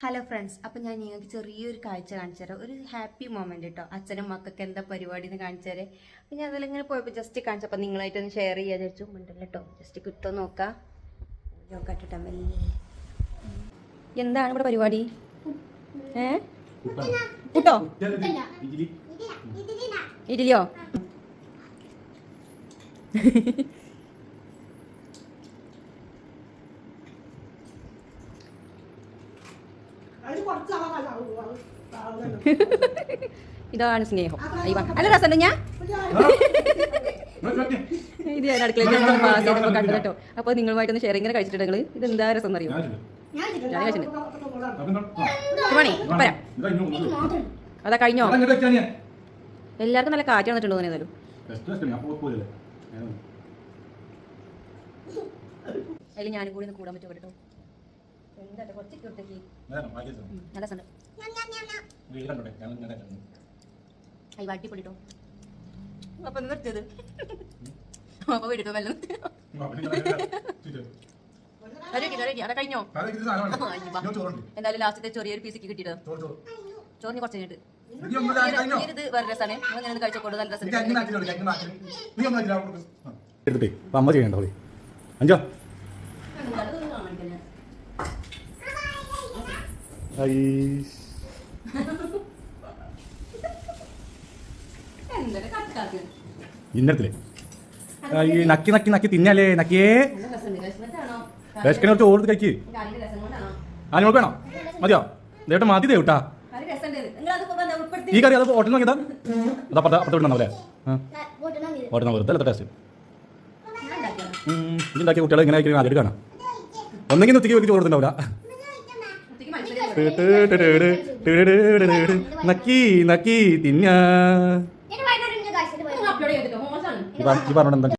Hello friends, അപ്പം ഞാൻ നിങ്ങൾക്ക് ചെറിയൊരു കാഴ്ച കാണിച്ചു തരാം. ഒരു ഹാപ്പി മൊമെന്റ് കേട്ടോ. അച്ഛനും മക്കൾക്ക് എന്താ പരിപാടി എന്ന് കാണിച്ചു തരാം. അപ്പം ഞാൻ അതിലിങ്ങനെ പോയപ്പോൾ ജസ്റ്റ് കാണിച്ചപ്പോൾ നിങ്ങളായിട്ടൊന്ന് ഷെയർ ചെയ്യാൻ വിചാരിച്ചു. ഉണ്ടല്ലോ കേട്ടോ, ജസ്റ്റ് കിട്ടുമോ നോക്കാം. നോക്കാട്ടോ മെല്ലെ. എന്താണ് ഇവിടെ പരിപാടി? കൂട്ടോ ഇഡലിയോ? ഇതാണ് സ്നേഹം. അല്ല രസം ഞാൻ ഇത് ഞാൻ അടുക്കളയിൽ കണ്ടു കേട്ടോ. അപ്പോൾ നിങ്ങളുമായിട്ടൊന്ന് ഷെയർ ഇങ്ങനെ കഴിച്ചിട്ട് നിങ്ങൾ ഇത് എന്താ രസം എന്നറിയോ? അതാ കഴിഞ്ഞോ? എല്ലാവർക്കും നല്ല കാറ്റ് വന്നിട്ടുണ്ടോ? ഏതായാലും അതിൽ ഞാനും കൂടി ഒന്ന് കൂടാൻ പറ്റുമോ കേട്ടോ? എന്താ കുറച്ച് നല്ല രസമുണ്ട്. അടിപൊളിട്ടോ. അപ്പൊ നിർത്തിയത് അപ്പൊ വീടിട്ടോ വെള്ളം അതാ കഴിഞ്ഞോ? എന്തായാലും ലാസ്റ്റത്തെ ചെറിയൊരു പീസിക്ക് കിട്ടിയിട്ട് ചോറിന് കുറച്ച് കഴിഞ്ഞിട്ട് ഇത് വേറെ രസമാണ്. അങ്ങനെ കഴിച്ചോളൂ, നല്ല രസം. അഞ്ചോ ഇന്നത്തില്ലേ ഈ നക്കി നക്കി നക്കി തിന്നാലേ നക്കിയേ വിശക്കനെ കുറച്ച് ഓർത്ത് കഴിക്ക്. ആ നിങ്ങൾക്ക് വേണോ? മതിയോ? ദേട്ടാ മതി ദേട്ടാ. ഈ കറി അത് ഓട്ടം നോക്കിയതാ അതപ്പുറത്ത് വിടണല്ലേ? ഓട്ടം വെറുതെ ടേസ്റ്റ് ഉണ്ടാക്കിയ കുട്ടികളെ ഇങ്ങനെ ആയിരിക്കും ആദ്യമായിട്ട് കാണാം. ഒന്നെങ്കിൽ ഉച്ചയ്ക്ക് വെച്ച് ചോറുണ്ടാവില്ല. നക്കി നക്കി തിന്നാ ഈ പറഞ്ഞോണ്ട് എന്താ